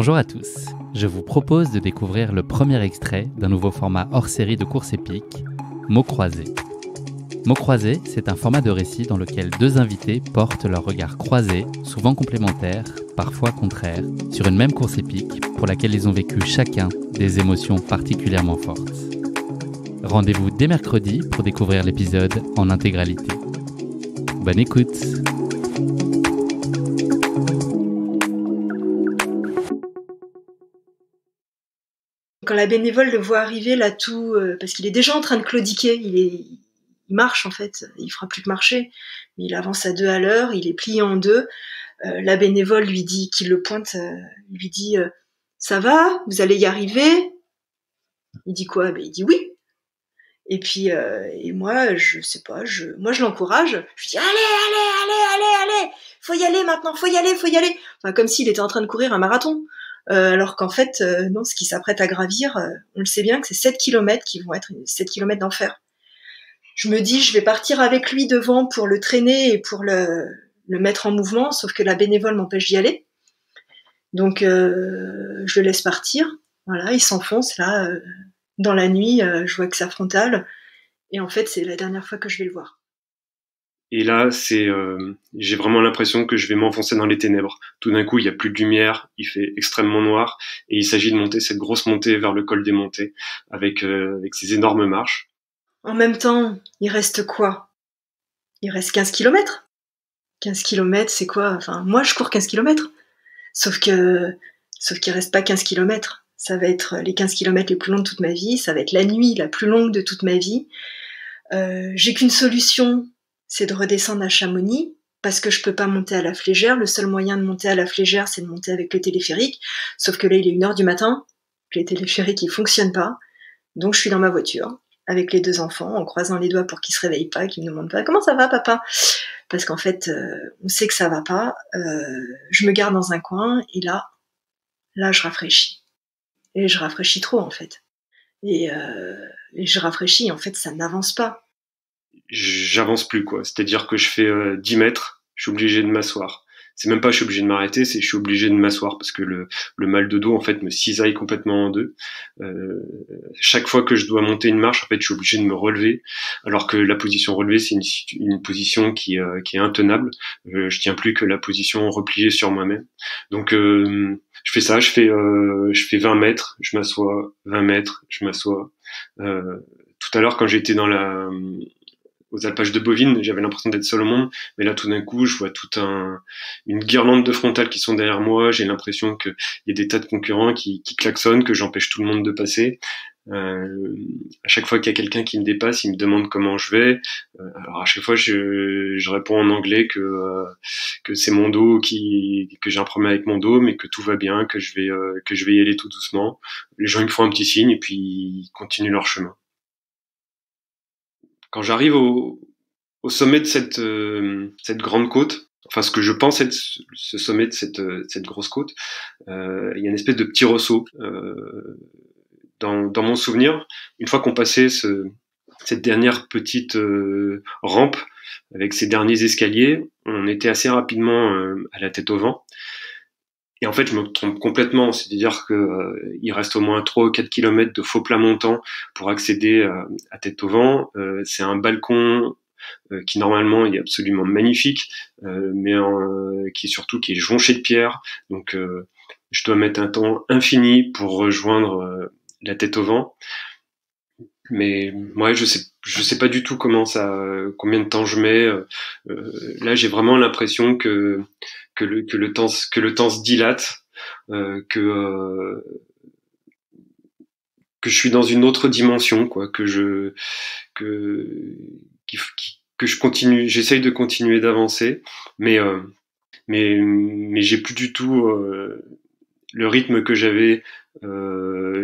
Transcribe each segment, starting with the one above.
Bonjour à tous, je vous propose de découvrir le premier extrait d'un nouveau format hors-série de course épique, Mots croisés. Mots croisés, c'est un format de récit dans lequel deux invités portent leur regard croisés, souvent complémentaires, parfois contraires, sur une même course épique pour laquelle ils ont vécu chacun des émotions particulièrement fortes. Rendez-vous dès mercredi pour découvrir l'épisode en intégralité. Bonne écoute! Quand la bénévole le voit arriver là tout, parce qu'il est déjà en train de claudiquer, il marche en fait, il fera plus que marcher, mais il avance à 2 à l'heure, il est plié en deux. La bénévole lui dit, qui le pointe, lui dit ça va, vous allez y arriver? Il dit quoi? Ben il dit oui. Et puis et moi je sais pas, moi je l'encourage, je dis allez, faut y aller maintenant, faut y aller. Enfin comme s'il était en train de courir un marathon. Alors qu'en fait, non, ce qu'il s'apprête à gravir, on le sait bien que c'est 7 kilomètres qui vont être 7 kilomètres d'enfer. Je me dis, je vais partir avec lui devant pour le traîner et pour le mettre en mouvement, sauf que la bénévole m'empêche d'y aller. Donc, je le laisse partir. Voilà, il s'enfonce là, dans la nuit, je vois que sa frontale. Et en fait, c'est la dernière fois que je vais le voir. Et là, j'ai vraiment l'impression que je vais m'enfoncer dans les ténèbres. Tout d'un coup, il y a plus de lumière, il fait extrêmement noir, et il s'agit de monter cette grosse montée vers le col des Montées, avec ces énormes marches. En même temps, il reste quoi? Il reste 15 kilomètres. 15 kilomètres, c'est quoi? Enfin, moi, je cours 15 kilomètres. Sauf qu'il reste pas 15 kilomètres. Ça va être les 15 kilomètres les plus longs de toute ma vie. Ça va être la nuit la plus longue de toute ma vie. J'ai qu'une solution, c'est de redescendre à Chamonix, parce que je peux pas monter à la Flégère. Le seul moyen de monter à la Flégère, c'est de monter avec le téléphérique. Sauf que là, il est 1h du matin. Le téléphérique, il fonctionne pas. Donc, je suis dans ma voiture, avec les 2 enfants, en croisant les doigts pour qu'ils se réveillent pas, qu'ils me demandent pas comment ça va, papa? Parce qu'en fait, on sait que ça va pas. Je me garde dans un coin, et là, je rafraîchis. Et je rafraîchis trop, en fait. Et je rafraîchis, en fait, ça n'avance pas. J'avance plus, quoi. C'est-à-dire que je fais 10 mètres, je suis obligé de m'asseoir. C'est même pas je suis obligé de m'arrêter, c'est je suis obligé de m'asseoir parce que le mal de dos en fait me cisaille complètement en deux. Chaque fois que je dois monter une marche, en fait, je suis obligé de me relever, alors que la position relevée c'est une position qui est intenable. Je tiens plus que la position repliée sur moi-même. Donc je fais ça, je fais 20 mètres, je m'assois, 20 mètres, je m'assois. Tout à l'heure quand j'étais aux alpages de Bovines, j'avais l'impression d'être seul au monde, mais là tout d'un coup je vois une guirlande de frontales qui sont derrière moi, j'ai l'impression qu'il y a des tas de concurrents qui klaxonnent, que j'empêche tout le monde de passer. À chaque fois qu'il y a quelqu'un qui me dépasse, il me demande comment je vais. Alors à chaque fois je réponds en anglais que c'est mon dos que j'ai un problème avec mon dos, mais que tout va bien, que je vais y aller tout doucement. Les gens ils me font un petit signe et puis ils continuent leur chemin. Quand j'arrive au sommet de cette grande côte, enfin ce que je pense être ce sommet de cette grosse côte, il y a une espèce de petit ressaut. Dans mon souvenir, une fois qu'on passait cette dernière petite rampe avec ces derniers escaliers, on était assez rapidement à la tête au vent. Et en fait, je me trompe complètement. C'est-à-dire que il reste au moins 3 ou 4 kilomètres de faux plat montant pour accéder à tête au vent. C'est un balcon qui normalement est absolument magnifique, mais qui est jonché de pierres. Donc, je dois mettre un temps infini pour rejoindre la tête au vent. Mais ouais, je sais pas du tout combien de temps je mets. Là, j'ai vraiment l'impression que le temps se dilate, que je suis dans une autre dimension, quoi, que je continue, j'essaye de continuer d'avancer, mais j'ai plus du tout le rythme que j'avais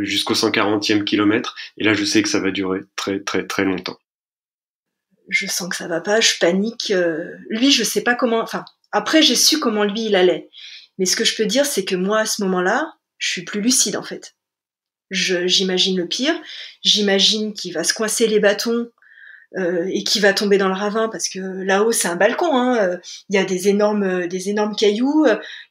jusqu'au 140e kilomètre, et là je sais que ça va durer très très très longtemps. Je sens que ça va pas, je panique. Lui, je sais pas comment. Enfin, après, j'ai su comment lui il allait. Mais ce que je peux dire, c'est que moi, à ce moment-là, je suis plus lucide en fait. J'imagine le pire. J'imagine qu'il va se coincer les bâtons et qui va tomber dans le ravin parce que là-haut c'est un balcon, hein, il y a des énormes cailloux,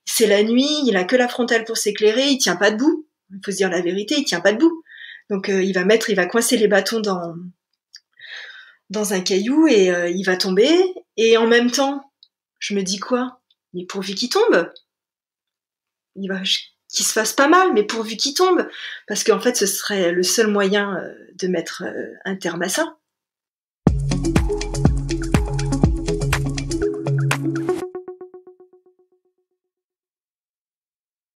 c'est la nuit, il a que la frontale pour s'éclairer, il tient pas debout. Il faut se dire la vérité, il tient pas debout. Donc il va coincer les bâtons dans un caillou et il va tomber. Et en même temps, je me dis quoi? Mais pourvu qu'il tombe, qu'il se fasse pas mal, mais pourvu qu'il tombe, parce qu'en fait ce serait le seul moyen de mettre un terme à ça.